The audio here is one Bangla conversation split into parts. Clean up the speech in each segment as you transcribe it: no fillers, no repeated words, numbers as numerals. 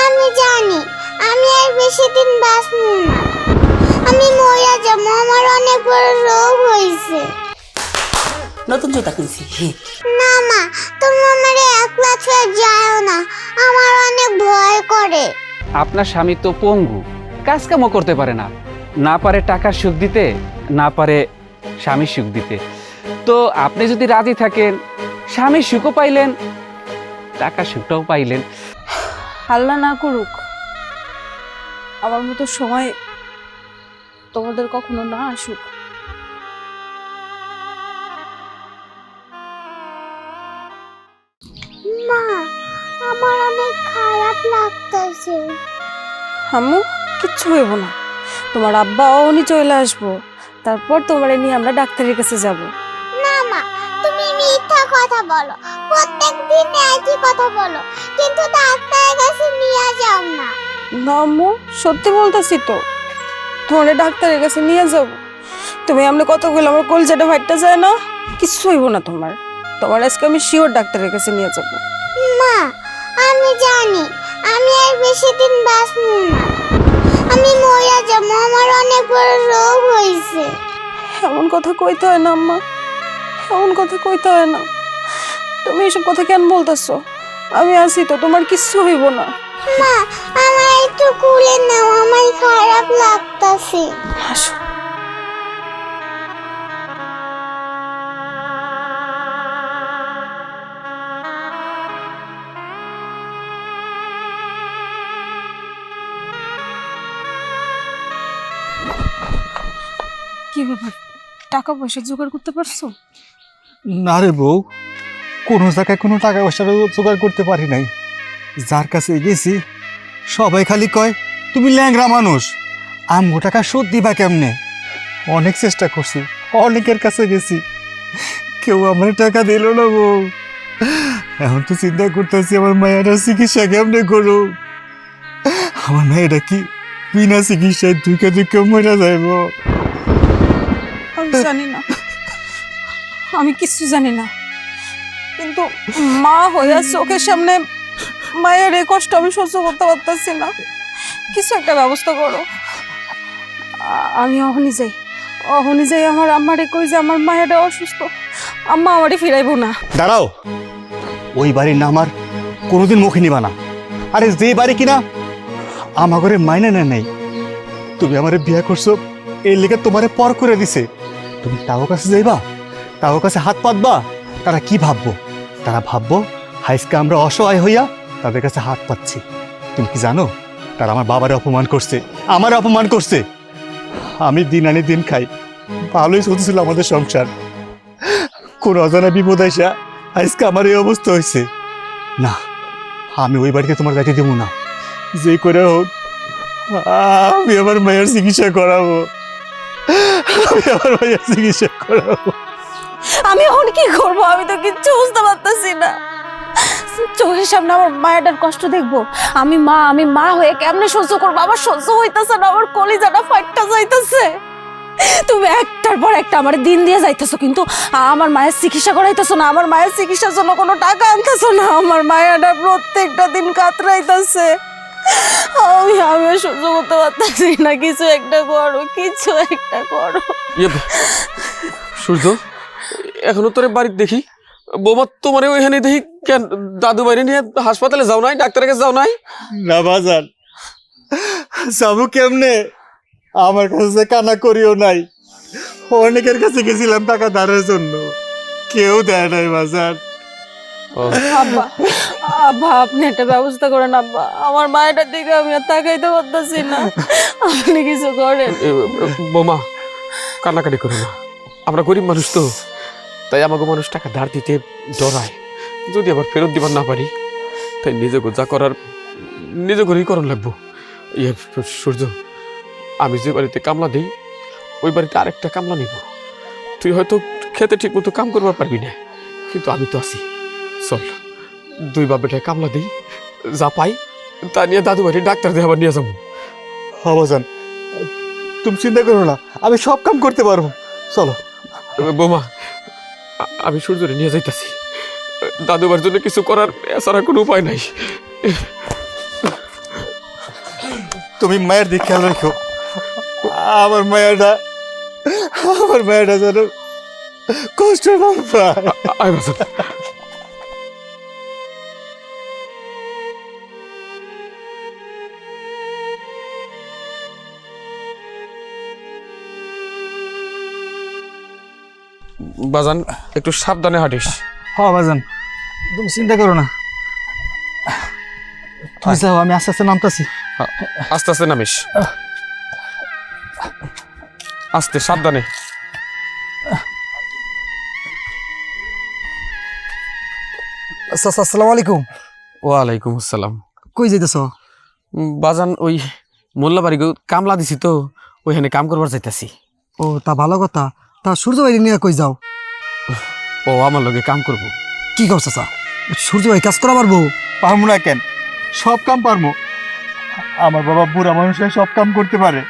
আমি জানি আমি আর বেশি দিন বাঁচবো না। আমি মরে যাবো, আমার অনেক বড় রোগ হয়েছে। নতুন জুতা কিনছি। না মা, তুমি আমারে একলা ছেড়ে যাও না, আমার অনেক ভয় করে। আপনার স্বামী তো পঙ্গু, কাজকামও করতে পারে না, না পারে টাকার সুখ দিতে, না পারে স্বামীর সুখ দিতে। তো আপনি যদি রাজি থাকেন, স্বামীর সুখও পাইলেন, টাকার সুখটাও পাইলেন। আল্লাহ না করুক আমার মতো সময় তোমাদের কখনো না আসুক। মা, আমার অনেক খারাপ লাগতেছে। আম্মু কিচ্ছু হইব না, তোমার আব্বা উনি চলে আসবো, তারপর তোমার নিয়ে আমরা ডাক্তারের কাছে যাব। না মা, তুমি মিথ্যা কথা বলো, প্রত্যেক দিন একই কথা বলো, কিন্তু ডাক্তারের কাছে নিয়ে যাও না। না আম্মু, সত্যি বলতেছি তো, তোমার ডাক্তারের কাছে নিয়ে যাব। তুমি আমরা কতগুলো আমার কলজাটা ফাইটটা যায় না, কিচ্ছু হইব না তোমার। তোমার আজকে আমি শিওর ডাক্তারের কাছে নিয়ে যাব। মা, আমি জানি আমি আর বেশি দিন বাঁচবো না। আমি মরে যাবো, আমার অনেক বড় রোগ হয়েছে। এমন কথা কইতে হয় না আম্মা, এমন কথা কইতে হয় না। তুমি এসব কথা কেন বলতেছো? আমি আছি তো, তোমার কিচ্ছু হইব না। মা, আমার একটু কুলে নাও, আমার খারাপ লাগতাছে। আসো। কি ব্যাপার, টাকা পয়সা জোগাড় করতে পারছো? না রে বউ, কোনো জায়গায় কোনো টাকা পয়সা জোগাড় করতে পারি নাই। যার কাছে গেছি সবাই খালি কয় তুমি ল্যাংরা মানুষ, আমগো টাকা শোধ দিবা কেমনে। অনেক চেষ্টা করছি, অনেকের কাছে গেছি, কেউ আমার টাকা দিল না বউ। এখন তো চিন্তা করতেছি আমার মায়েরা চিকিৎসা কেমনে করো। আমার মেয়েটা কি বিনা চিকিৎসায় দুইকে দুইকে মরে যাইব। আমি জানি না, আমি কিচ্ছু জানি না, কিন্তু মা হইয়া চোখের সামনে মায়ের এই কষ্ট আমি সহ্য করতে পারতেছি না। কিছু একটা ব্যবস্থা করো। আমি অহনি যাই আমার আম্মারে কই যে আমার মায়েরা অসুস্থ, আম্মা আমারে ফিরাইবো না। দাঁড়াও, ওই বাড়ির নাম আর কোনোদিন মুখে নিবা না। আরে যে বাড়ি কিনা আমার ঘরে মাইনে নেয় নাই, তুমি আমারে বিয়া করছো এই লেগে তোমারে পর করে দিছে। তুমি তাও কাছে যাইবা, তাও কাছে হাত পাতবা, তারা কি ভাববো? তারা ভাববো হাইস্কা আমরা অসহায় হইয়া তাদের কাছে হাত পাচ্ছি। তুমি কি জানো তারা আমার বাবারে অপমান করছে, আমার অপমান করছে। আমি দিন আনি দিন খাই, ভালোই চলতেছিল আমাদের সংসার। কোন অজানা বিপদ আইসা আজকে আমার এই অবস্থা হয়েছে। না, আমি ওই বাড়িতে তোমার যাইতে দেবো না। যে করে হোক আমি আমার মায়ের চিকিৎসা করাবো, আমি আমার মায়ের চিকিৎসা করাবো। আমি এখন কি করবো? আমি তো কিচ্ছু বুঝতে পারতেছি না। চোখের সামনে আমার মায়ের কষ্ট দেখবো, আমি মা হয়ে কেমনে সহ্য করবো? আমার সহ্য হইতেছে না, আমার কলিজাটা ফাইটটা যাইতেছে। তুমি একটার পর একটা আমার দিন দিয়ে যাইতেছো, কিন্তু আমার মায়ের চিকিৎসা করাইতেছো না, আমার মায়ের চিকিৎসার জন্য কোনো টাকা আনতেছো না। আমার মায়েরা প্রত্যেকটা দিন কাতরাইতেছে। আমি সহ্য করতে পারতেছি না, কিছু একটা করো, কিছু একটা করো। সূর্য, এখনো তোরে বাড়িতে দেখি, বৌমা তোমারে ওইখানে দেখি, কেন দাদু বাইরে নিয়ে হাসপাতালে যাও নাই, ডাক্তারের কাছে যাও নাই? না বাজান, যাবো কেমনে? আমার কাছে কানা করিও নাই, অনেকের কাছে গেছিলাম টাকা ধারের জন্য, কেউ দেয় নাই বাজান। আব্বা, আব্বা আপনি একটা ব্যবস্থা করেন আব্বা, আমার মায়ের দিকে আমি আর তাকাইতে পারতেছি না, আপনি কিছু করেন। বৌমা কান্নাকাটি করো না, আমরা গরিব মানুষ তো, তাই আমাকে মানুষ টাকা ধার দিতে ডরায়। যদি আবার ফেরত দিবার না পারি, তাই নিজেকে যা করার নিজে করেই করণ লাগবো। সূর্য, আমি যে বাড়িতে কামলা দিই ওই বাড়িতে আরেকটা কামলা নিব। তুই হয়তো খেতে ঠিক মতো কাম করবার পারবি না, কিন্তু আমি তো আছি। চল, দুই বাপেটায় কামলা দিই, যা পাই তা নিয়ে দাদু বাড়ি ডাক্তার দিয়ে আবার নিয়ে যাবো। বাজান তুমি চিন্তা করো না, আমি সব কাম করতে পারবো, চলো। বৌমা, আমি সূর্যরে নিয়ে যাইতাছি, দাদুবার জন্য কিছু করার এছাড়া কোনো উপায় নাই। তুমি মায়ের দিকে খেয়াল রাখো। আমার মায়েরা যেন কষ্ট না পায়। আয় বাজান। বাজান একটু সাবধানে হাঁটিস। হ্যাঁ বাজান, তুমি চিন্তা করো না। তুমি যাও, আমি আস্তে আস্তে নামতাছি। আস্তে আস্তে নামিস, আস্তে সাবধানে। আসসালামু আলাইকুম। ওয়ালাইকুম আসসালাম। কই যাইতেছ? বাজান ওই মোল্লাবাড়ি কামলা দিছি তো, ওইখানে কাম করবার যাইতাছি। ও তা ভালো কথা। তা সূর্য ভাই নিয়ে কই যাও? ও আমার লগে কাম করব। কি কও চাচা, সূর্য ভাই কাজ করা পারবো? পারবো না কেন? সব কাম পারবো। আমার বাবা বুড়া মানুষের সব কাম করতে পারে,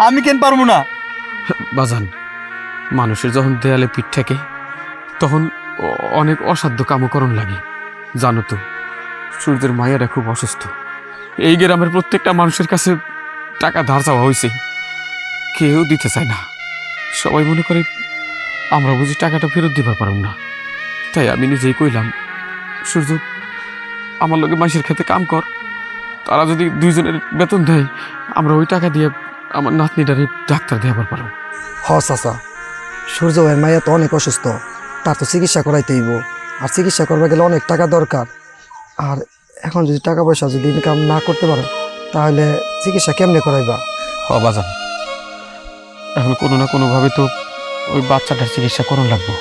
আমি কেন পারবো না? বাজান, মানুষের যখন দেয়ালে পিঠ থাকে তখন অনেক অসাধ্য কামকরণ লাগে। জানো তো, সূর্যের মায়েরা খুব অসুস্থ। এই গ্রামের প্রত্যেকটা মানুষের কাছে টাকা ধার চাওয়া হয়েছে, কেউ দিতে চায় না। সবাই মনে করে আমরা বুঝি টাকাটা ফেরত দিবার পারব না। তাই আমি নিজেই কইলাম, সূর্য আমার লগে মাসের খেতে কাম কর, তারা যদি দুইজনের বেতন দেয় আমরা ওই টাকা দিয়ে আমার নাতনিটারে ডাক্তার দেওয়ার পারব। হ চাচা, সূর্য ভাইয়ের মাইয়া তো অনেক অসুস্থ, তার তো চিকিৎসা করাইতে হইব। আর চিকিৎসা করবে গেলে অনেক টাকা দরকার। আর এখন যদি টাকা পয়সা যদি ইনকাম না করতে পারো তাহলে চিকিৎসা কেমনে করাইবা? হ বাজান, এখন কোনো না কোনোভাবে তো ওই বাচ্চাটার চিকিৎসা করণ লাগবো।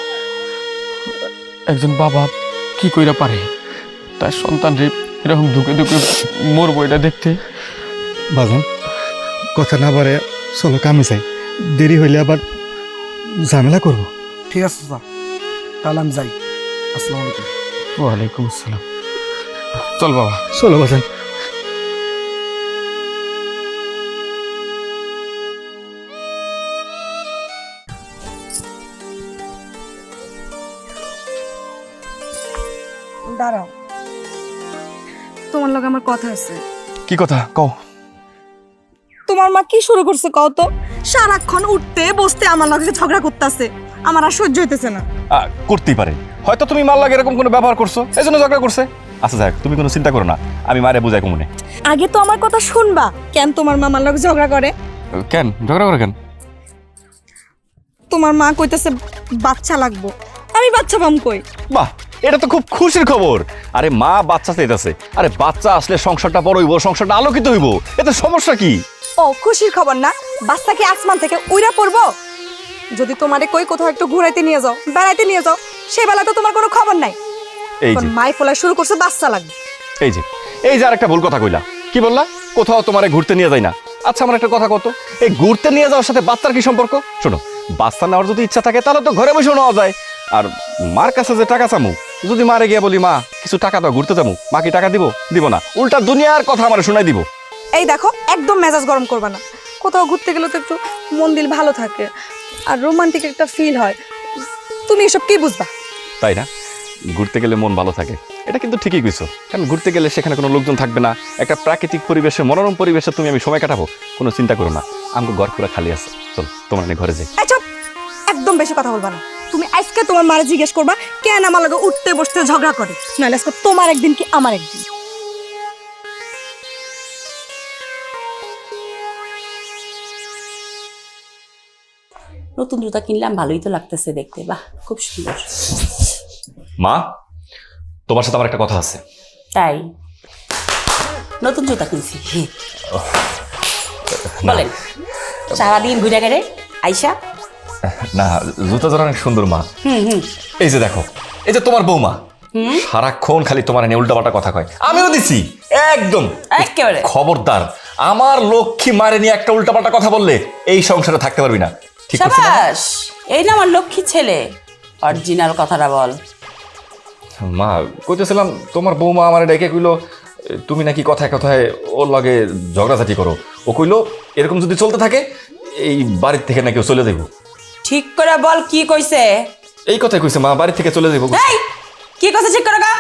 একজন বাবা কি কইরা পারে তার সন্তানরে এরকম ধুকে ধুকে মরবো এটা দেখতে? বাজান, কথা না বাড়ে চলো কামে যাই, দেরি হইলে আবার ঝামেলা করবো। ঠিক আছে চাচা, তাহলে আমি যাই। আসসালামু আলাইকুম। ওয়ালাইকুম আসসালাম। চল বাবা। চলো বাজান। দাঁড়াও, তোমার লগে আমার কথা আছে। কি কথা কও? তোমার মা কি শুরু করছে কও তো? সারাক্ষণ উঠতে বসতে আমার লগে ঝগড়া করতেছে, আমার আর সহ্য হইতেছে না। করতেই পারে, হয়তো তুমি মার লাগে এরকম কোনো ব্যবহার করছো, এই জন্য ঝগড়া করছে। আচ্ছা যাক, তুমি কোনো চিন্তা করো না, আমি মারে বুঝাই কমনে। আগে তো আমার কথা শুনবা। কেন তোমার মা আমার লগে ঝগড়া করে? কেন ঝগড়া করে কেন? তোমার মা কইতাছে বাচ্চা লাগবো, আমি বাচ্চা পাম কই? বাহ, এটা তো খুব খুশির খবর। আরে মা বাচ্চা চাইতেছে, আরে বাচ্চা আসলে সংসারটা বড় হইব, সংসারটা আলোকিত হইব, এতে সমস্যা কি? ও খুশির খবর না? বাচ্চা কি আসমান থেকে উইরা পড়বো? যদি তোমারে কই কোথাও একটু ঘুরাইতে নিয়ে যাও, বেড়াইতে নিয়ে যাও, সেই বেলা তো তোমার কোনো খবর নাই। এই এখন যে মাই ফোলা শুরু করছে বাচ্চা লাগবে। এই যে আর একটা ভুল কথা কইলা। কি বললা? কোথাও তোমারে ঘুরতে নিয়ে যায় না। আচ্ছা আমার একটা কথা কত, এই ঘুরতে নিয়ে যাওয়ার সাথে বাচ্চার কি সম্পর্ক? শোনো, বাচ্চা নেওয়ার যদি ইচ্ছা থাকে তাহলে তো ঘরে বসে নেওয়া যায়। আর মার কাছে যে টাকা চামু, যদি মারে গিয়ে বলি মা কিছু টাকা দাও ঘুরতে যাবো, মা কি টাকা দিব না, উল্টা দুনিয়ার কথা আমার শোনাই দিব। এই দেখো, একদম মেজাজ গরম করবা না। কোথাও ঘুরতে গেলে তো একটু মন দিল ভালো থাকে আর রোমান্টিক একটা ফিল হয়। তুমি এসব কি বুঝবা? তাই না? ঘুরতে গেলে মন ভালো থাকে, এটা কিন্তু ঠিকই কইছো। কারণ ঘুরতে গেলে সেখানে কোনো লোকজন থাকবে না, একটা প্রাকৃতিক পরিবেশে, মনোরম পরিবেশে তুমি আমি সময় কাটাবো। কোনো চিন্তা করো না, আমাকে ঘর পুরো খালি আছে। চল তোমার নিয়ে ঘরে যাই। এই চুপ, একদম বেশি কথা বলবা না। তুমি আজকে তোমার মারে জিজ্ঞেস করবা কেন আমার লগে উঠতে বসতে ঝগড়া করে, নাহলে আজকে তোমার একদিন কি আমার একদিন। নতুন জুতা কিনলাম, ভালোই তো লাগতেছে দেখতে। বাহ, খুব সুন্দর। মা, তোমার সাথে আমার একটা কথা আছে। তাই নতুন জুতা কিনছি? বলেন, সারাদিন ঘুরে গেলে আইসা। না, জুতা জোড়া অনেক সুন্দর মা। এই যে দেখো, এই যে তোমার বৌমা সারাক্ষণ খালি তোমার নিয়ে উল্টাপাল্টা কথা কয়। আমিও দিছি একদম। একেবারে খবরদার, আমার লক্ষ্মী মারে নিয়ে একটা উল্টাপাল্টা কথা বললে এই সংসারে থাকতে পারবি না। ঠিক আছে? শাবাশ, এই না আমার লক্ষ্মী ছেলে। অরিজিনাল কথাটা বল। মা কইতেছিলাম, তোমার বৌমা আমার ডেকে কইলো তুমি নাকি কথায় কথায় ওর লগে ঝগড়াঝাটি করো। ও কইলো এরকম যদি চলতে থাকে এই বাড়ির থেকে নাকি ও চলে যাইব। ঠিক করে বল, কি কইছে? এই কথাই কইছে মা, বাড়ি থেকে চলে যাইব। এই কি কইছে ঠিক করে গা?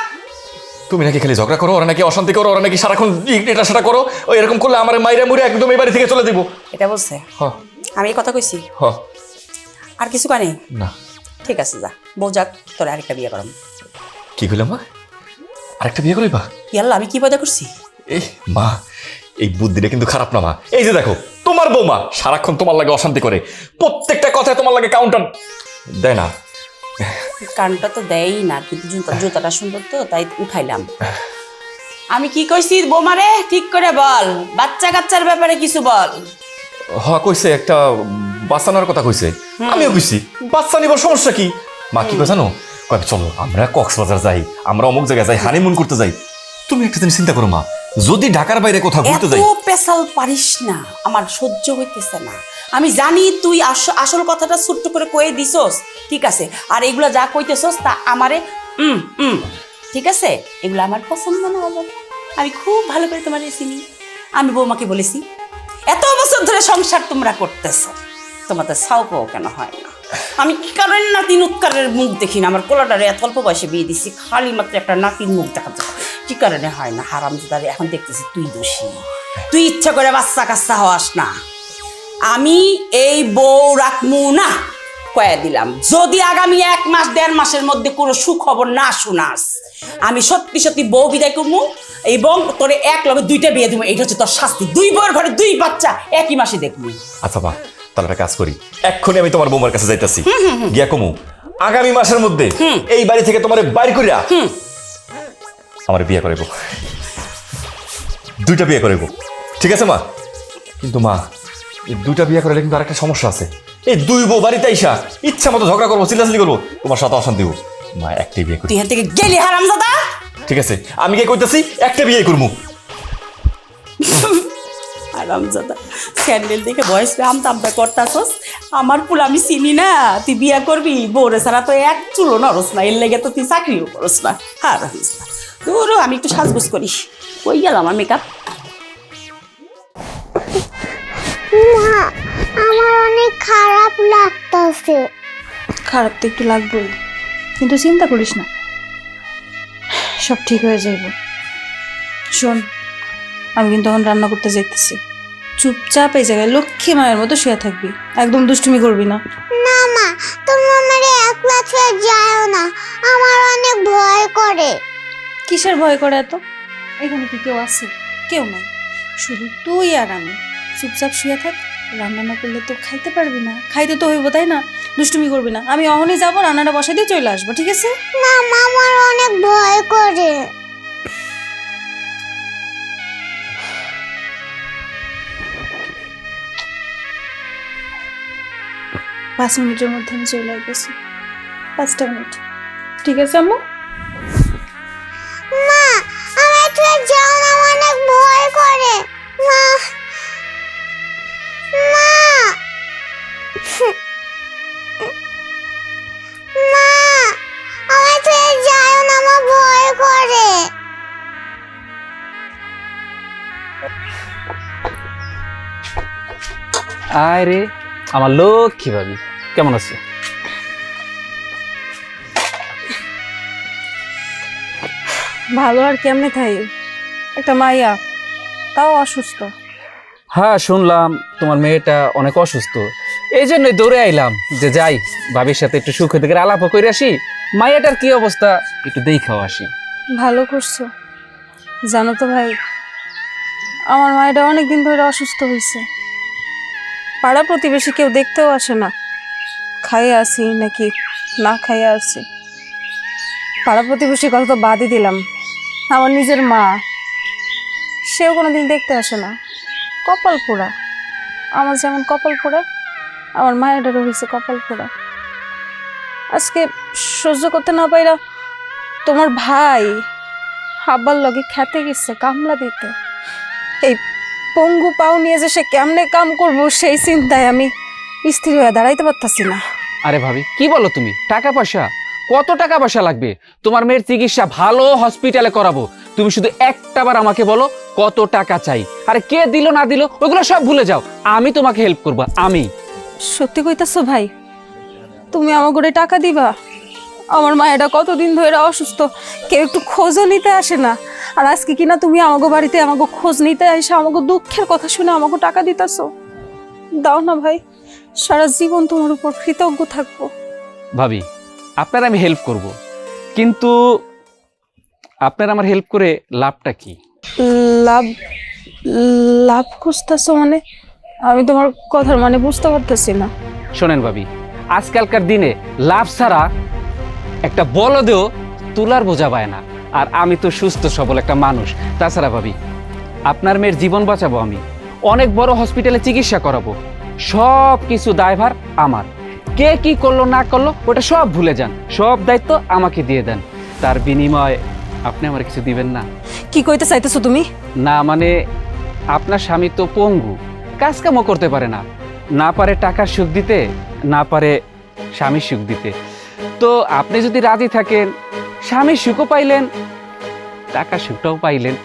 তুমি নাকি খালি ঝগড়া করো, ওরা নাকি অশান্তি করো, ওরা নাকি সারাক্ষণ এটা সেটা করো, ওই এরকম করলে আমার মাইরা মুড়ে একদম এই বাড়ি থেকে চলে দিব। এটা বলছে হ আমি এই কথা কইছি? হ আর কিছু কানে? না। ঠিক আছে যা, বউ যাক, তোর আরেকটা বিয়ে করাম। কি কইলাম মা? আরেকটা বিয়ে করিবা? ইয়াল্লা, আমি কি পয়দা করছি? এই মা, এই বুদ্ধিটা কিন্তু খারাপ না মা। এই যে দেখো তোমার বৌমা সারাক্ষণ তোমার লাগে অশান্তি করে, প্রত্যেকটা কথায় তোমার লাগে কাউন্টার দেয় না। কানটা তো দেয়ই না, কিন্তু জুতাটা সুন্দর তো তাই উঠাইলাম। আমি কি কইছি বৌমারে, ঠিক করে বল, বাচ্চা কাচ্চার ব্যাপারে কিছু বল। কইছে একটা বাচ্চা নেওয়ার কথা কইছে, আমিও কইছি বাচ্চা নিব, সমস্যা কি? মা কি কয় জানো, কয় চলো আমরা কক্সবাজার যাই, আমরা অমুক জায়গায় যাই, হানিমুন করতে যাই। তুমি একটা জিনিস চিন্তা করো মা, যদি ঢাকার বাইরে কোথাও ঘুরতে যাই। এত পেশাল পারিস না, আমার সহ্য হইতেছে না। আমি জানি তুই আসল কথাটা ছোট্ট করে কয়ে দিছস, ঠিক আছে, আর এগুলা যা কইতেছস তা আমারে ঠিক আছে, এগুলো আমার পছন্দ না। আমি খুব ভালো করে তোমার চিনি। আমি বৌমাকে বলেছি এত বছর ধরে সংসার তোমরা করতেছ, তোমাদের সাউকও কেন হয় না? আমি কি কারণ নাতিন উৎকারের মুখ দেখি না? আমার কোলাটারে এত অল্প বয়সে বিয়ে দিচ্ছি, খালি মাত্র একটা নাতির মুখ দেখা যায়, কি কারণে হয় না? হারামজাদারে এখন দেখতেছি তুই দোষী, তুই ইচ্ছা করে বাচ্চা কাচ্চা হওয়াস না। আমি এই বউ রাখমু না, কয়ে দিলাম। যদি আগামী 1 মাস 1.5 মাসের মধ্যে কোনো সুখবর না শোনাস, আমি সত্যি সত্যি বউ বিদায় করবো এবং তোরে এক লগে 2টা বিয়ে দেবো। এটা হচ্ছে তোর শাস্তি। 2 বউয়ের ঘরে 2 বাচ্চা একই মাসে দেখবো। আচ্ছা মা, তাহলে একটা কাজ করি, এক্ষুনি আমি তোমার বৌমার কাছে যাইতাছি, গিয়া কমু আগামী মাসের মধ্যে এই বাড়ি থেকে তোমার বাইর করিয়া আমার বিয়ে করাইব, 2টা বিয়ে করাইব, ঠিক আছে মা? কিন্তু মা, এই 2টা বিয়ে করাইলে কিন্তু আরেকটা সমস্যা আছে। এই 2 বউ বাড়িতে আইসা ইচ্ছা মতো ঝগড়া করবো, চিল্লাচিল্লি করবো, তোমার সাথে অশান্তি হবো। মা একটাই বিয়ে করি। তুই এখান থেকে গেলি হারামজাদা। ঠিক আছে, আমি কে কইতাছি একটা বিয়ে করবো। হারামজাদা, স্যান্ডেল দেখে বয়স আমতা করতাছস। আমার পুল আমি চিনি না, তুই বিয়া করবি? বউরে ছাড়া তো এক চুলো নরস না, এর লেগে তো তুই চাকরিও করস না। হারামজাদা, তোরও আমি একটু সাজগোজ করি। কই গেল আমার মেকআপ? মা, আমার অনেক খারাপ লাগতাছে। খারাপ তো একটু লাগবেই, কিন্তু চিন্তা করিস না, সব ঠিক হয়ে যাইব। শোন, আমি কিন্তু এখন রান্না করতে যাইতেছি। চুপচাপ এই জায়গায় লক্ষ্মী মায়ের মতো শুয়ে থাকবি, একদম দুষ্টুমি করবি না। না মা, তুমি আমার একলা ছেড়ে যাও না, আমার অনেক ভয় করে। কিসের ভয় করে এত? এখানে কি কেউ আছে? কেউ নাই, শুধু তুই আর আমি। চুপচাপ শুয়ে থাক, রান্না না করলে তো খাইতে পারবি না। খাইতে তো হইব, তাই না? দুষ্টুমি করবি না। আমি অহনই যাবো, রান্নাটা বসাই দিয়ে চলে আসবো, ঠিক আছে? না মা, আমার অনেক ভয় করে। 5 মিনিটের মধ্যে আমি চলে আসতেছি। 5টা মিনিট, ঠিক আছে আম্মু? মা, আমার ছেড়ে যাও না, আমার অনেক ভয় করে। মা, মা, মা, আমার ছেড়ে যাও না, আমার ভয় করে। আয় রে আমার লক্ষ্মী ভাবি, কেমন আছো? ভালো আর কেমনে থাই, একটা মাইয়া, তাও অসুস্থ। হ্যাঁ শুনলাম তোমার মেয়েটা অনেক অসুস্থ, এই জন্যই দৌড়ে আইলাম যে যাই ভাবির সাথে একটু সুখ থেকে আলাপ করে আসি, মাইয়াটার কি অবস্থা একটু দেখাও আসি। ভালো করছো। জানো তো ভাই, আমার মায়েরা অনেকদিন ধরে অসুস্থ হয়েছে। পাড়া প্রতিবেশী কেউ দেখতেও আসে না, খাইয়ে আসি নাকি না খাইয়ে আসি। পাড়া প্রতিবেশীর কথা তো বাদই দিলাম, আমার নিজের মা, সেও কোনোদিন দেখতে আসে না। কপাল পোড়া, আমার যেমন কপাল পোড়া, আমার মায়েরও হয়েছে কপাল পোড়া। আজকে সহ্য করতে না পাইরা তোমার ভাই আব্বার লগে খেতে গেছে কামলা দিতে। এই পঙ্গু পাও নিয়ে যে সে কেমনে কাম করবো সেই চিন্তায় আমি স্থির হয়ে দাঁড়াইতে পারতাছি না। আরে ভাবি কি বলো তুমি? টাকা পয়সা? কত টাকা পয়সা লাগবে? তোমার মেয়ের চিকিৎসা ভালো হসপিটালে করাবো, তুমি শুধু একটাবার আমাকে বলো কত টাকা চাই। আরে কে দিল না দিল ওইগুলো সব ভুলে যাও, আমি তোমাকে হেল্প করবো। আমি সত্যি কইতাছো ভাই? তুমি আমার করে টাকা দিবা? আমার মায়েরা কতদিন ধরে অসুস্থ, কেউ একটু খোঁজও নিতে আসে না। আর আজকে কিনা তুমি আমাগো বাড়িতে আমাগো খোঁজ নিতে এসে আমাগো দুঃখের কথা শুনে আমাগো টাকা দিতেছো। দাও না ভাই, সারা জীবন তোমার উপর কৃতজ্ঞ থাকবো। ভাবি, আপনার আমি হেল্প করব, কিন্তু আপনার আমার হেল্প করে লাভটা কি? লাভ? লাভ খুঁজতেছো মানে? আমি তোমার কথার মানে বুঝতে পারতেছি না। শোনেন ভাবি, আজকালকার দিনে লাভ ছাড়া একটা বলদেও তুলার বোঝা পায় না। আর আমি তো সুস্থ সবল একটা মানুষ। তাছাড়া ভাবি, আপনার মেয়ের জীবন বাঁচাবো আমি, অনেক বড় হসপিটালে চিকিৎসা করাবো, সব কিছু দায়ভার আমার। কে কি করলো না করলো ওটা সব ভুলে যান, সব দায়িত্ব আমাকে দিয়ে দেন। তার বিনিময়ে আপনি আমার কিছু দিবেন না? কি কইতে চাইতেছো তুমি? না মানে, আপনার স্বামী তো পঙ্গু, কাজকামও করতে পারে না, না পারে টাকার সুখ দিতে, না পারে স্বামীর সুখ দিতে। তো আপনি যদি রাজি থাকেন, স্বামীর সুখও পাইলেন, টাকার সুখটাও পাইলেন,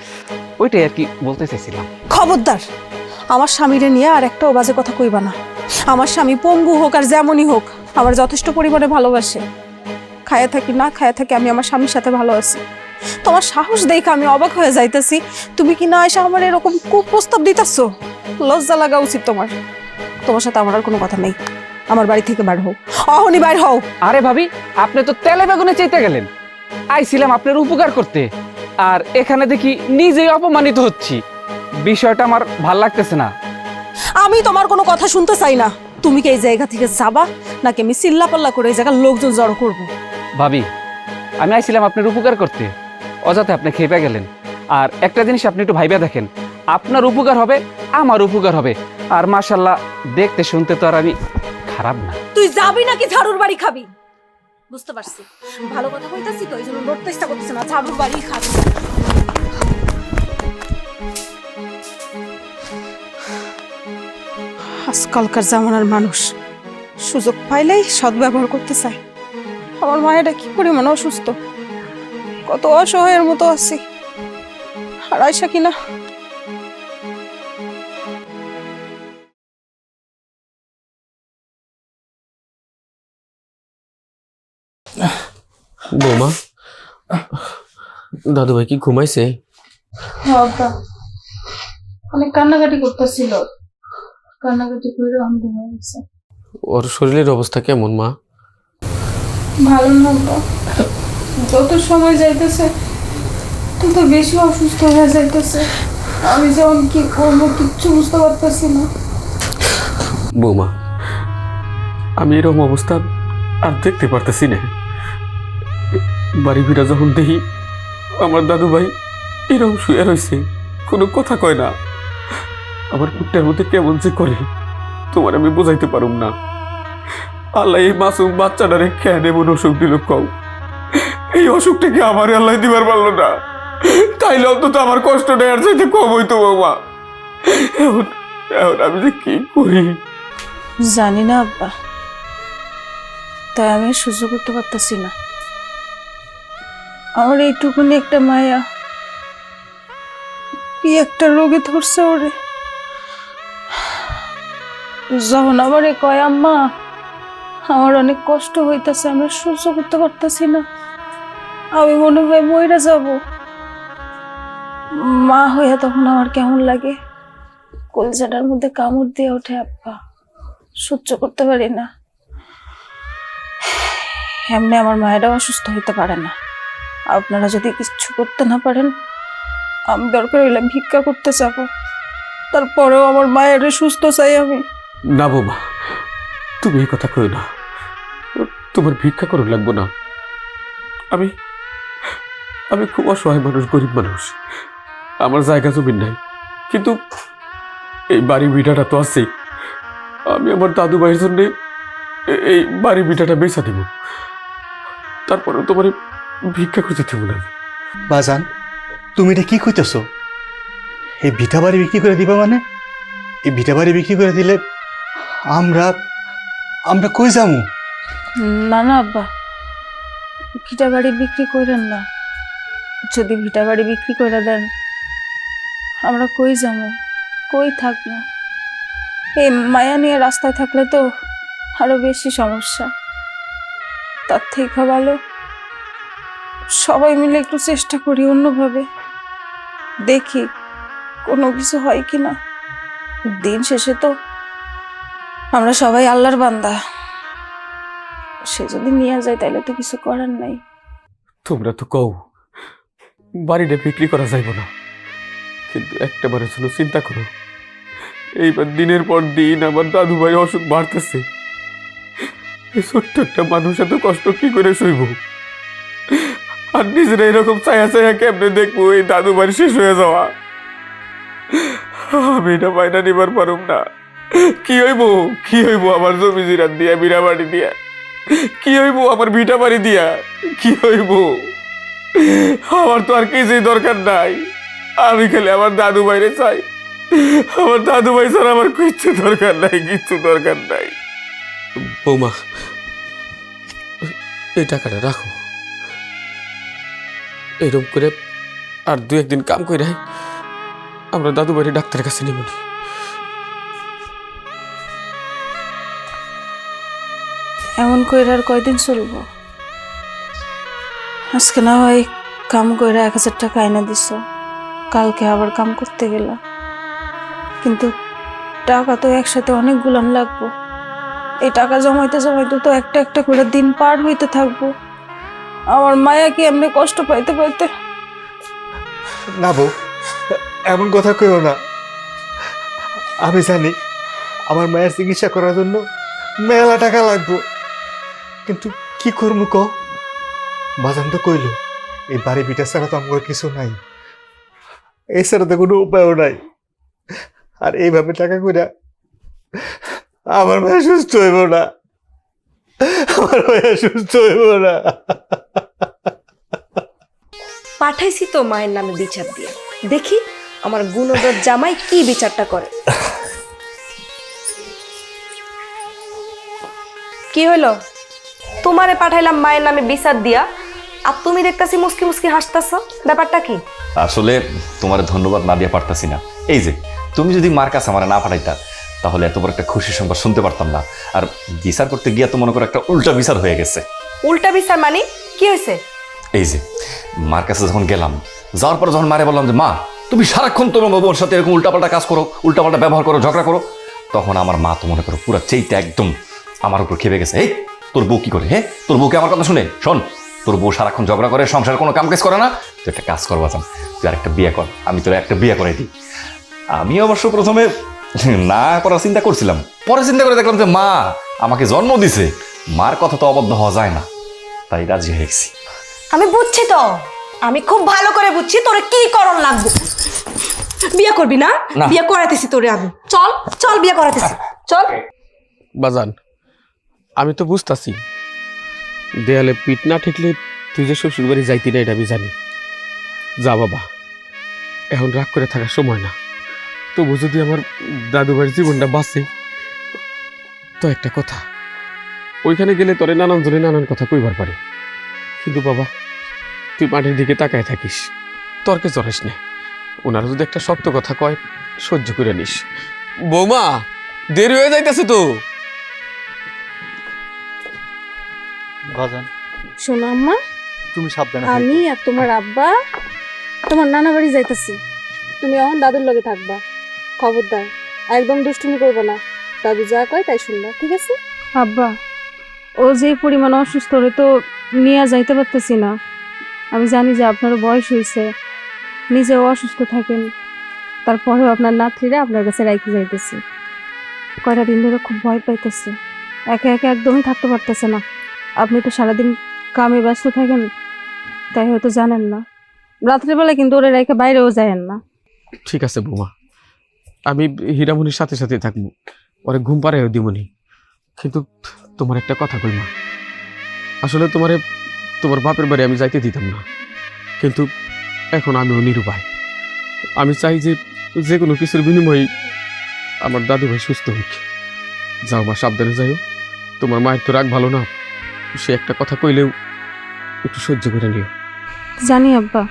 ওইটাই আর কি বলতে চাইছিলাম। খবরদার, আমার স্বামীরে নিয়ে আর একটা বাজে কথা কইবা না। আমার স্বামী পঙ্গু হোক আর যেমনই হোক, আমার যথেষ্ট পরিমাণে ভালোবাসে। খায়া থাকি না খায়া থাকি, আমি আমার স্বামীর সাথে ভালো আছি। তোমার সাহস দেখে আমি অবাক হয়ে যাইতেছি, তুমি কি না এসে আমার এরকম কুপ্রস্তাব দিতেছো? লজ্জা লাগা উচিত তোমার। তোমার সাথে আমার আর কোনো কথা নেই, আমার বাড়ি থেকে বাইর হও, অহনি বাইর হও। আরে ভাবি, আপনি তো তেলে বেগুনে চাইতে গেলেন, আইছিলাম আপনার উপকার করতে, আর এখানে দেখি নিজেই অপমানিত হচ্ছি। বিষয়টা আমার ভাল লাগতেছে না। আমি তোমার কোনো কথা শুনতে চাই না। তুমি কি এই জায়গা থেকে যাবা, নাকি আমি চিল্লা পাল্লা করে এই জায়গার লোকজন জড়ো করবো? ভাবি, আমি আইছিলাম আপনার উপকার করতে, অযথা আপনি খেপে গেলেন। আর একটা জিনিস আপনি একটু ভাইবা দেখেন, আপনার উপকার হবে, আমার উপকার হবে। আর মাশাল্লাহ, দেখতে শুনতে তো আর আমি খারাপ না। তুই যাবি নাকি ঝাড়ুর বাড়ি খাবি? বুঝতে পারছি, ভালো কথা কইতাছি তো, এই জন্য লড়তে ইচ্ছা করতেছে না। ঝাড়ুর বাড়ি খাবি। আজকালকার জামানার মানুষ সুযোগ পাইলেই সদ্ব্যবহার করতে চায়। আমার মায়েরা কি পরিমাণ অসুস্থ, কত অসহায়ের মতো আছি। আর আয়সা কিনা বৌমা, দাদু ভাই কি ঘুমাইছে? অনেক কান্নাকাটি করতেছিল, কান্নাকাটি করে আমি ঘুমিয়ে গেছি। ওর শরীরের অবস্থা কেমন মা? ভালো না বাবা, যত সময় যাইতেছে তত বেশি অসুস্থ হয়ে যাইতেছে। আমি যেমন কি করবো কিচ্ছু বুঝতে পারতেছি না। বৌমা, আমি এরকম অবস্থা আর দেখতে পারতেছি না। বাড়ি ফিরা যখন দেখি আমার দাদু ভাই এরকম শুয়ে রয়েছে, কোনো কথা কয় না, আমার কুট্টার মধ্যে কেমন যে করে তোমার আমি বোঝাইতে পারুম না। আল্লাহ এই মাসুম বাচ্চাটারে কেন এমন অসুখ দিল কও? এই অসুখটাকে আমার আল্লাহ দিবার পারলো না, তাইলে অন্তত আমার কষ্টটা আর চাইতে কম হইতো বৌমা। এখন এখন আমি যে কি করি জানি না আব্বা, তাই আমি আর সহ্য করতে পারতেছি না। আমার এইটুকুনি একটা মায়া, কি একটা রোগে ধরছে ওরে। যখন আমারে কয় আম্মা আমার অনেক কষ্ট হইতাছে, আমরা সহ্য করতে পারতেছি না, আমি মনে হয় মইরা যাব। মা হইয়া তখন আমার কেমন লাগে, কলজাটার মধ্যে কামড় দিয়ে ওঠে আব্বা, সহ্য করতে পারি না। এমনি আমার মায়েরাও অসুস্থ হইতে পারে না। আপনারা যদি কিছু করতে না পারেন, আমি দরকার হইলে ভিক্ষা করতে যাবো, তারপরেও আমার মায়ের সুস্থ চাই আমি। না বৌমা, তুমি এই কথা কই না, তোমার ভিক্ষা করো লাগবো না। আমি আমি খুব অসহায় মানুষ, গরিব মানুষ, আমার জায়গা জমি নাই, কিন্তু এই বাড়ি ভিটাটা তো আছেই। আমি আমার দাদু ভাইয়ের জন্য এই বাড়ি ভিটাটা বেচা দেব, তারপরে তোমার ভিক্ষা করতে দেব না। বাজান, তুমি এটা কি কইতেছো? এই ভিটা বাড়ি বিক্রি করে দিবা মানে? এই ভিটা বাড়ি বিক্রি করে দিলে আমরা আমরা কই যামু? না না আব্বা, ভিটা বাড়ি বিক্রি করেন না। যদি ভিটা বাড়ি বিক্রি করে দেন, আমরা কই যাবো, কই থাকবো? এই মায়া নিয়ে রাস্তায় থাকলে তো আরো বেশি সমস্যা। তার থেকে ভালো সবাই মিলে একটু চেষ্টা করি অন্যভাবে, দেখি কোনো কিছু হয় কিনা। দিন শেষে তো আমরা সবাই আল্লাহর বান্দা, সে যদি নিয়ে যায় তাহলে তো কিছু করার নাই। তোমরা তো কও বাড়িটা বিক্রি করা যাইব না, কিন্তু একটা বারের জন্য চিন্তা করো, এইবার দিনের পর দিন আমার দাদু ভাই অসুখ বাড়তেছে। এই ছোট্ট একটা মানুষ এত কষ্ট কি করে সইব? আর নিজেরা এরকম ছায়া ছায়া কেমনে দেখবো এই দাদু ভাই শেষ হয়ে যাওয়া? আমি এটা মাইনা নিবার পারুম না। কি হইব কি হইব আমার জমি জিরাত দিয়া, বিড়া বাড়ি দিয়া? কি হইব আমার ভিটা বাড়ি দিয়া? কি হইব? আমার তো আর কিছুই দরকার নাই, আমি খালি আমার দাদু ভাইরে চাই। আমার দাদু ভাই ছাড়া আমার কিচ্ছু দরকার নাই, কিচ্ছু দরকার নাই। বৌমা, এই টাকাটা রাখো, এরকম করে আর 2-1 দিন কাম করে আমরা দাদু ভাইরে ডাক্তারের কাছে নিব। এমন কইরা আর কয়দিন চলবো? আজকে না হয় কাম কইরা 1000 টাকা আইনা দিছ, কালকে আবার কাম করতে গেলা, কিন্তু টাকা তো একসাথে অনেকগুলান লাগবো। এই টাকা জমাইতে জমাইতে তো একটা একটা করে দিন পার হইতে থাকবো। আমার মায়া কি এমনি কষ্ট পাইতে পাইতে। না বউ, এমন কথা কইও না। আমি জানি আমার মায়ের চিকিৎসা করার জন্য মেলা টাকা লাগবো, কিন্তু কি করবো ক? বাজান তো কইল এই বাড়ি বিটা ছাড়া তো আমার কিছু নাই, এছাড়া তো কোনো উপায়ও নাই। আর এইভাবে টাকা কইরা আমার মায়ের সুস্থ হইব না, আমার মায়ের সুস্থ হইব না। পাঠাইছি তো মায়ের নামে বিচার দিয়ে, দেখি আমার গুণধর জামাই কি বিচারটা করে। কি হলো? তোমারে পাঠাইলাম মায়ের নামে বিচার দিয়া, আর তুমি দেখতেছি মুসকি মুসকি হাসতেছ, ব্যাপারটা কি? আসলে তোমার ধন্যবাদ না দিয়ে পারতাছি না। এই যে তুমি যদি মার কাছে আমার না পাঠাইতা তাহলে এত বড় একটা খুশির সংবাদ শুনতে পারতাম না। আর বিচার করতে গিয়া তো মনে করো একটা উল্টা বিচার হয়ে গেছে। উল্টা বিচার মানে কি হয়েছে? এই যে মার কাছে যখন গেলাম, যাওয়ার পর যখন মারে বললাম যে মা তুমি সারাক্ষণ তোমার বাবার সাথে এরকম উল্টাপাল্টা কাজ করো, উল্টাপাল্টা ব্যবহার করো, ঝগড়া করো, তখন আমার মা তো মনে করো পুরো চেইটা একদম আমার উপর খেপে গেছে। এই তোর বউ কি করে? হ্যাঁ, তোর বউকে আমার কথা শুনে শোন, তোর বউ সারাক্ষণ ঝগড়া করে, সংসার কোনো কাম কাজ করে না। তুই একটা কাজ করবা চান, তুই আর একটা বিয়ে কর, আমি তোর একটা বিয়ে করাই দিই। আমি অবশ্য প্রথমে না করার চিন্তা করছিলাম, পরে চিন্তা করে দেখলাম যে মা আমাকে জন্ম দিছে, মার কথা তো অবদ্ধ হওয়া যায় না, তাই রাজি হয়ে গেছি। আমি বুঝছি তো, আমি খুব ভালো করে বুঝছি তোরে কি করণ লাগবে। বিয়ে করবি না? বিয়ে করাতেছি তোরে আমি। চল চল বিয়ে করাতেছি, চল। বাজান, আমি তো বুঝতাছি দেয়ালে পিঠ না ঠেকলে তুই যে শ্বশুর বাড়ি যাইতি না, এটা আমি জানি। যা বাবা, এখন রাগ করে থাকার সময় না। তবু যদি আমার দাদু বাড়ির জীবনটা বাঁচে তো একটা কথা, ওইখানে গেলে তোরে নানান জনে নানান কথা কইবার পারে, কিন্তু বাবা তুই মাটির দিকে তাকায় থাকিস, তর্কে চড়াস না। ওনারা যদি একটা সত্য কথা কয় সহ্য করে নিস। বৌমা, দেরি হয়ে যাইতেছে তো। বাজান, শোনো আম্মা, তুমি সাবধানে আমি আর তোমার আব্বা তোমার নানা বাড়ি যাইতেছি, তুমি এখন দাদুর লগে থাকবা। খবরদার একদম দুষ্টুমি করবে না, দাদু যা কয় তাই শুনবা, ঠিক আছে? আব্বা, ও যে পরিমাণ অসুস্থ, ওরে তো নিয়ে যাইতে পারতেছি না। আমি জানি যে আপনারও বয়স হয়েছে, নিজেও অসুস্থ থাকেন, তারপরেও আপনার নাতিরা আপনার কাছে রাইখে যাইতেছি। কয়টা দিন ধরে খুব ভয় পাইতেছে, একে একে একদমই থাকতে পারতেছে না। আপনি তো সারাদিন কামে ব্যস্ত থাকেন, তাই হয়তো জানেন না। রাত্রিবেলা কিন্তু ওরা রেখে বাইরেও যায়েন না। ঠিক আছে বৌমা, আমি হীরামণির সাথে সাথে থাকবো, ওরে ঘুম পাড়াইও দিমনি। কিন্তু তোমার একটা কথা কই মা, আসলে তোমার বাপের বাড়ি আমি যাইতে দিতাম না, কিন্তু এখন আমিও নিরুপায়। আমি চাই যে কোনো কিছুর বিনিময়ে আমার দাদু ভাই সুস্থ হোক। যাও মা, সাবধানে যাইও। তোমার মায়ের তো রাগ ভালো না, সে একটা কথা কইলেও একটু সহ্য করে নিও। জানি আব্বা,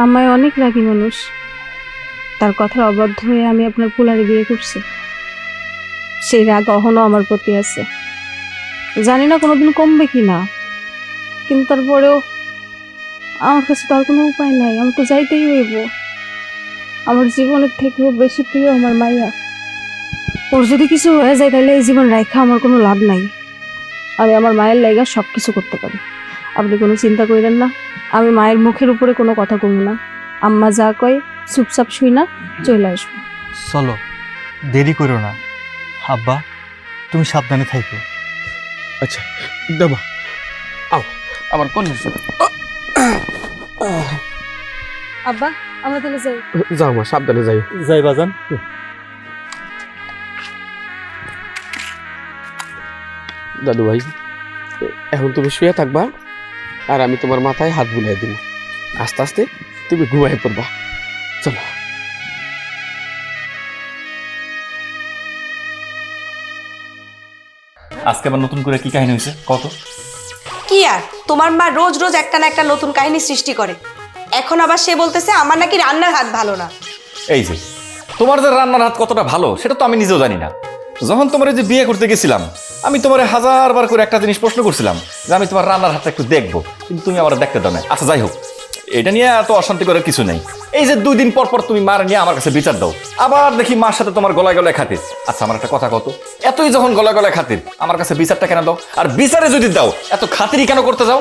আমায় অনেক রাগী মানুষ, তার কথার অবাধ্য হয়ে আমি আপনার পুলারে বিয়ে করছি। সেই রাগ অহনও আমার প্রতি আছে, জানি না কোনোদিন কমবে কি না, কিন্তু তারপরেও আমার কাছে তো আর কোনো উপায় নাই, আমি তো যাইতেই হইব। আমার জীবনের থেকেও বেশি প্রিয় আমার মাইয়া। ওর যদি কিছু হয়ে যায় তাহলে এই জীবন রাখা আমার কোনো লাভ নাই। আমি আমার মায়ের লাইগা সব কিছু করতে পারি, আপনি কোনো চিন্তা করেন না। আমি মায়ের মুখের উপরে কোনো কথা কমব না। আম্মা যা কয় চুপচাপ শুই না চলে আসবো। চলো, দেরি করো না। আব্বা, তুমি সাবধানে থাকো। আচ্ছা দেবা, আও আমার কোলে আব্বা আমরা তাহলে যাই। যাও মা, সাবধানে যাই। যাই বাজান। দাদু ভাই, এখন তুমি শুয়ে থাকবা আর আমি তোমার মাথায় হাত বুলাই দিব। আস্তে আস্তে তুমি ঘুমাই পড়বা। চলো। আজকে আবার নতুন করে কি কাহিনী হয়েছে কত? কি আর, তোমার মা রোজ রোজ একটা না একটা নতুন কাহিনী সৃষ্টি করে। এখন আবার সে বলতেছে আমার নাকি রান্নার হাত ভালো না। এই যে তোমার যে রান্নার হাত কতটা ভালো সেটা তো আমি নিজেও জানি না। যখন তোমার যে বিয়ে করতে গেছিলাম আমি তোমার 1000বার করে একটা জিনিস প্রশ্ন করছিলাম যে আমি তোমার রান্নার হাতটা একটু দেখবো, কিন্তু তুমি আমার দেখতে দাও না। আচ্ছা যাই হোক, এটা নিয়ে এত অশান্তি করার কিছু নেই। এই যে 2 দিন পর পর তুমি মার নিয়ে আমার কাছে বিচার দাও, আবার দেখি মার সাথে তোমার গলায় গলায় খাতির। আচ্ছা আমার একটা কথা কত, এতই যখন গলায় গলায় খাতির আমার কাছে বিচারটা কেন দাও? আর বিচারে যদি দাও এত খাতিরই কেন করতে যাও?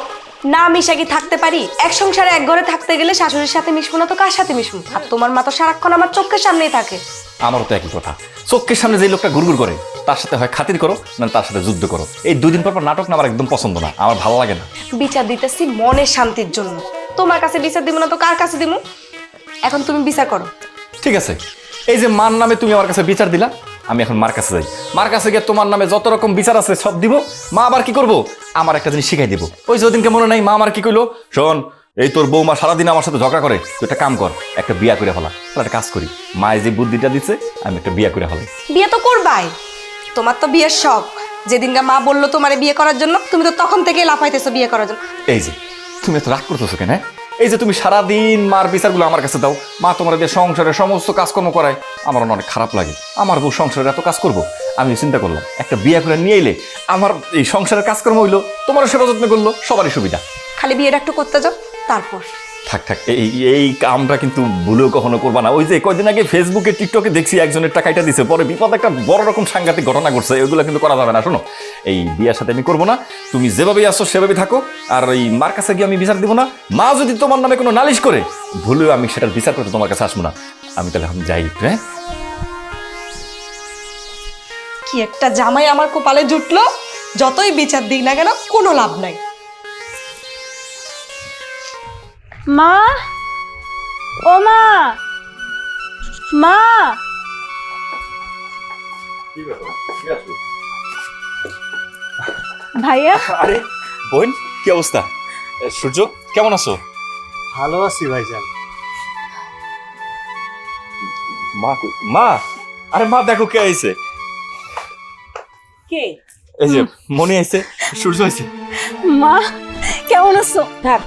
না মিশা কি থাকতে পারি? এক সংসারে এক ঘরে থাকতে গেলে শাশুড়ির সাথে মিশবো না তো কার সাথে মিশবো? আর তোমার মা তো সারাক্ষণ আমার চোখের সামনেই থাকে। আমারও তো একই কথা, চোখের সামনে যে লোকটা ঘুরঘুর করে তার সাথে হয় খাতির করো না তার সাথে যুদ্ধ করো। এই 2 দিন পর পর নাটক না আমার একদম পছন্দ না, আমার ভালো লাগে না। বিচার দিতেছি মনের শান্তির জন্য, তোমার কাছে বিচার দিব না তো কার কাছে দিব? এখন তুমি বিচার করো। ঠিক আছে, এই যে মার নামে তুমি আমার কাছে বিচার দিলা, আমি এখন মার কাছে যাই। মার কাছে গিয়ে তোমার নামে যত রকম বিচার আছে সব দিব। মা আবার কি করবো, আমার একটা জিনিস শিখাই দিব। ওই যদিনকে মনে নাই মা আমার কি কইলো, শোন এই তোর বৌমা সারাদিন আমার সাথে ঝগড়া করে, তুই একটা কাম কর, একটা বিয়া করে ফেলা। তাহলে একটা কাজ করি, মায়ের যে বুদ্ধিটা দিচ্ছে আমি একটা বিয়া করে ফেলাই। বিয়ে তো করবাই, তোমার তো বিয়ের শখ। যেদিনকা মা বললো তোমার বিয়ে করার জন্য তুমি তো তখন থেকে লাফাইতেছো বিয়ে করার জন্য। এই যে তুমি এত রাগ করতেছো কেন? এই যে তুমি সারাদিন মার বিচারগুলো আমার কাছে দাও, মা তোমার দিয়ে সংসারের সমস্ত কাজকর্ম করায়, আমার অনেক খারাপ লাগে। আমার বউ সংসারের এত কাজ করবো, আমি চিন্তা করলাম একটা বিয়ে করে নিয়ে এলে আমার এই সংসারের কাজকর্ম হইলো, তোমার সেবা যত্ন করলো, সবারই সুবিধা। খালি বিয়েটা একটু করতে যাও তারপর। থাক থাক, এই কামটা কিন্তু ভুলেও কখনো করবা না। ওই যে কয়দিন আগে ফেসবুকে টিকটকে দেখছি একজনের টাকাটা দিছে, পরে বিপদ একটা বড় রকম সাংঘাতিক ঘটনা ঘটছে, ওইগুলো কিন্তু করা যাবে না। শোনো, এই বিয়ের সাথে আমি করবো না, তুমি যেভাবেই আসো সেভাবেই থাকো। আর ওই মার কাছে গিয়ে আমি বিচার দিব না। মা যদি তোমার নামে কোনো নালিশ করে, ভুলেও আমি সেটার বিচার করতে তোমার কাছে আসবো না। আমি তাহলে এখন যাই একটু। হ্যাঁ, কি একটা জামাই আমার কপালে জুটলো, যতই বিচার দিই না কেন কোনো লাভ নাই। মা, ও মা, মা। ভাইয়া, আরে বোন, কি অবস্থা? সূর্য কেমন আছো? ভালো আছি ভাইজান। মা কই? মা, আরে মা দেখো কে আইছে। কে? এই যে মনে আইছে, সূর্য আইছে। মা কেমন আছো? থাক,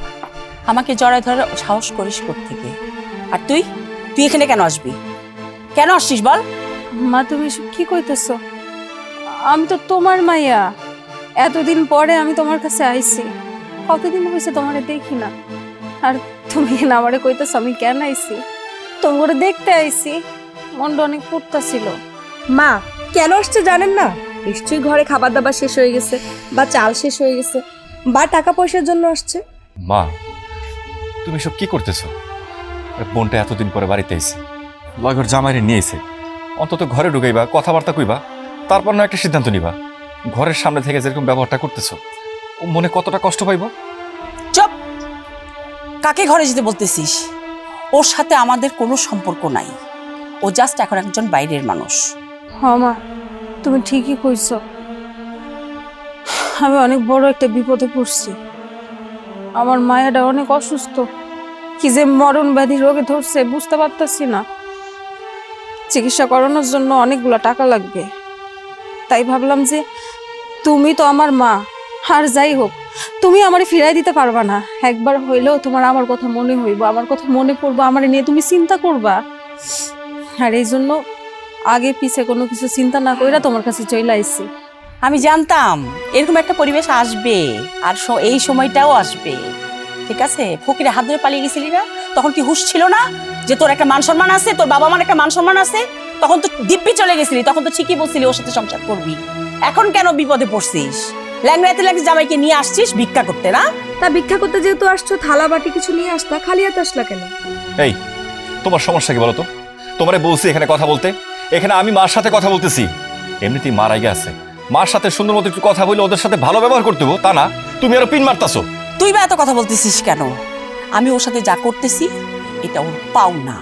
আমাকে জড়ায় ধরে সাহস করিস থেকে। আর তুই তুই এখানে কেন আসবি? কেন আসছিস বল? মা তুমি এসব কি কইতেছো? আমি তো তোমার মাইয়া, এতদিন পরে আমি তোমার কাছে আইছি। কতদিন হয়েছে তোমারে দেখি না, আর তুমি না আমারে কইতেছো আমি কেন আইছি? তোমারে দেখতে আইছি, মনটা অনেক পুড়তাছিল। মা কেন আসছে জানেন না? নিশ্চয়ই ঘরে খাবার দাবার শেষ হয়ে গেছে, বা চাল শেষ হয়ে গেছে, বা টাকা পয়সার জন্য আসছে। মা, তুমি সব কি করতেছো? বোনটা এতদিন পরে বাড়িতে এসে লগর জামাইরে নিয়ে এসে অন্তত ঘরে ঢুকাইবা, কথাবার্তা কইবা, তারপর না একটা সিদ্ধান্ত নিবা। ঘরের সামনে থেকে যেরকম ব্যবহারটা করতেছো, ও মনে কতটা কষ্ট পাইব। চুপ! কাকে ঘরে যেতে বলতেছিস? ওর সাথে আমাদের কোনো সম্পর্ক নাই, ও জাস্ট এখন একজন বাইরের মানুষ। হ্যাঁ মা, তুমি ঠিকই কইছো। আমি অনেক বড় একটা বিপদে পড়ছি। আমার মায়াটা অনেক অসুস্থ, কি যে মরণ ব্যাধি রোগে ধরছে বুঝতে পারতাছি না। চিকিৎসা করানোর জন্য অনেকগুলো টাকা লাগবে, তাই ভাবলাম যে তুমি তো আমার মা, আর যাই হোক তুমি আমারে ফিরাই দিতে পারবা না। একবার হইলেও তোমার আমার কথা মনে হইব, আমার কথা মনে পড়বো, আমারে নিয়ে তুমি চিন্তা করবা। আর এই জন্য আগে পিছে কোনো কিছু চিন্তা না কইরা তোমার কাছে চলে আইছি। আমি জানতাম এরকম একটা পরিবেশ আসবে, আর এই সময়টাও আসবে। ঠিক আছে? ফকিরে হাত ধরে পালিয়ে গেছিলি না, তখন কি হুঁশ ছিল না যে তোর একটা মান সম্মান আছে, তোর বাবা মার একটা মান সম্মান আছে? তখন তো দিব্যি চলে গেছিলি, তখন তো ঠিকই বলছিলি ওর সাথে সংসার করবি। এখন কেন বিপদে পড়ছিস? ল্যাংড়াতে ল্যাংড়া জামাইকে নিয়ে আসছিস ভিক্ষা করতে না? তা ভিক্ষা করতে যেহেতু আসছো, থালা বাটি কিছু নিয়ে আসতা, খালি হাতে আসলা কেন? এই তোমার সমস্যা কি বলো তো? তোমারে বলছি এখানে কথা বলতে, এখানে আমি মার সাথে কথা বলতেছি। এমনিতেই মার আগে আছে, মার সাথে সুন্দর মতো একটু কথা বলে ওদের সাথে ভালো ব্যবহার করতে হবো, তা না তুমি আরো পিন মারতাছো। তুই বা এত কথা বলতেছিস কেন? আমি ওর সাথে যা করতেছি এটা ওর পাওনা।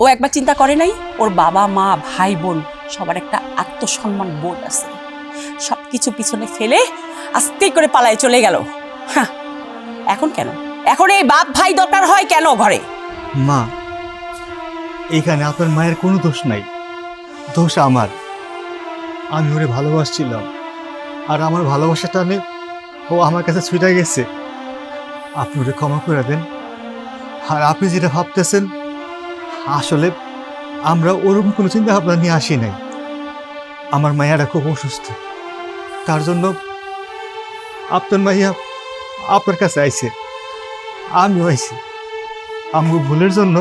ও একবার চিন্তা করে নাই ওর বাবা মা ভাই বোন সবার একটা আত্মসম্মান বোধ আছে, সবকিছু পিছনে ফেলে আস্তে করে পালায় চলে গেল। হ্যাঁ, এখন কেন? এখন এই বাপ ভাই দরকার হয় কেন ঘরে? মা, এইখানে আপনার মায়ের কোনো দোষ নাই, দোষ আমার। আমি ওরে ভালোবাসছিলাম, আর আমার ভালোবাসাটা ও আমার কাছে ছুটে গেছে। আপনি ওরে ক্ষমা করে দেন। আর আপনি যেটা ভাবতেছেন, আসলে আমরা ওরকম কোনো চিন্তা ভাবনা নিয়ে আসি নাই। আমার মায়েরা খুব অসুস্থ, তার জন্য আপনার মাইয়া আপনার কাছে আইছে, আমিও আইছি। আমার ভুলের জন্য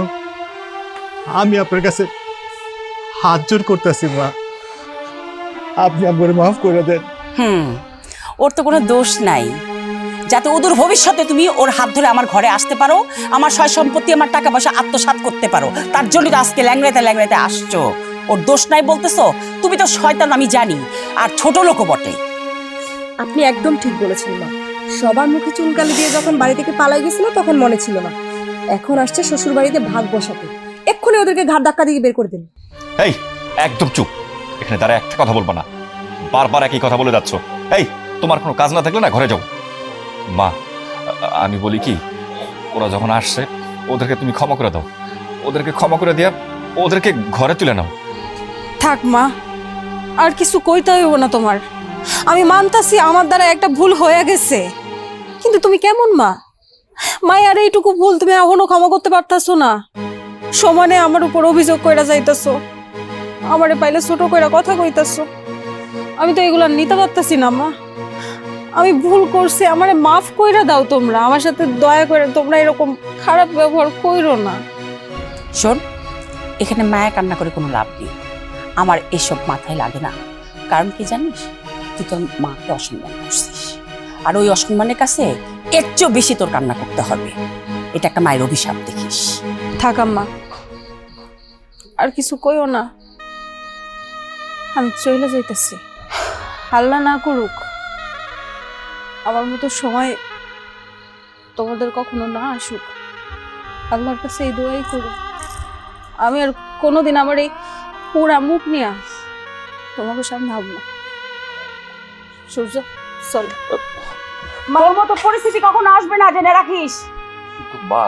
আমি আপনার কাছে হাত জোর করতেছি মা, আপনি আমার মাফ করে দেন। ওর তো কোনো দোষ নাই, যাতে অদূর ভবিষ্যতে তুমি ওর হাত ধরে আমার ঘরে আসতে পারো, আমার সয় সম্পত্তি আমার টাকা পয়সা আত্মসাৎ করতে পারো, তার জন্য তো আজকে ল্যাংড়াতে ল্যাংড়াতে আসছো। ওর দোষ নাই বলতেছো? তুমি তো শয়তান আমি জানি, আর ছোট লোকও বটে। আপনি একদম ঠিক বলেছেন মা। সবার মুখে চুনকালি দিয়ে যখন বাড়ি থেকে পালাই গেছিল তখন মনে ছিল না, এখন আসছে শ্বশুর বাড়িতে ভাগ বসাতে। এক্ষুনি ওদেরকে ঘাট ধাক্কা দিয়ে বের করে দিন। এই একদম চুপ, এখানে তারা একটা কথা বলবা না, বারবার একই কথা বলে যাচ্ছ। এই তোমার কোনো কাজ না থাকলে না ঘরে যাও। মা, আমি বলি কি, ওরা যখন আসছে ওদেরকে তুমি ক্ষমা করে দাও, ওদেরকে ক্ষমা করে দিয়া ওদেরকে ঘরে তুলে নাও। থাক মা, আর কিছু কইতে হইব না তোমার। আমি মানতাছি আমার দ্বারা একটা ভুল হয়ে গেছে, কিন্তু তুমি কেমন মা? মায়ের এইটুকু ভুল তুমি এখনো ক্ষমা করতে পারতাছো না? সমানে আমার উপর অভিযোগ কইরা যাইতাছো, আমারে পাইলে ছোট কইরা কথা কইতাছো। আমি তো এগুলা নিতে পারতাছি না মা। আমি ভুল করছি, আমারে মাফ কইরা দাও তোমরা। আমার সাথে দয়া করে তোমরা এরকম খারাপ ব্যবহার কইরো না। শোন, এখানে মায়া কান্না করে কোনো লাভ নেই, আমার এসব মাথায় লাগে না। কারণ কি জানিস, তুই তোর মাকে অসম্মান করছিস, আর ওই অসম্মানের কাছে এর চেয়েও বেশি তোর কান্না করতে হবে। এটা একটা মায়ের অভিশাপ, দেখিস। থাক আম্মা, আর কিছু কইও না, আমি চলে যাইতেছি। আল্লাহ না করুক আমার মতো সময় তোমাদের কখনো না আসুক, আল্লাহর কাছে এই দোয়াই করি। আমি আর কোনোদিন আমার এই পুরা মুখ নিয়ে তোমাকে সামনে হব না। সূর্য চল। তোর মতো পরিস্থিতি কখনো আসবে না, জেনে রাখিস। মা,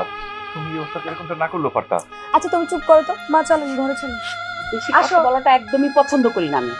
তুমি ওর সাথে এরকমটা না করলেও পারতা। আচ্ছা তুমি চুপ করো তো মা, চলো ঘরে চলো। বেশি কথা বলাটা একদমই পছন্দ করি না আমি।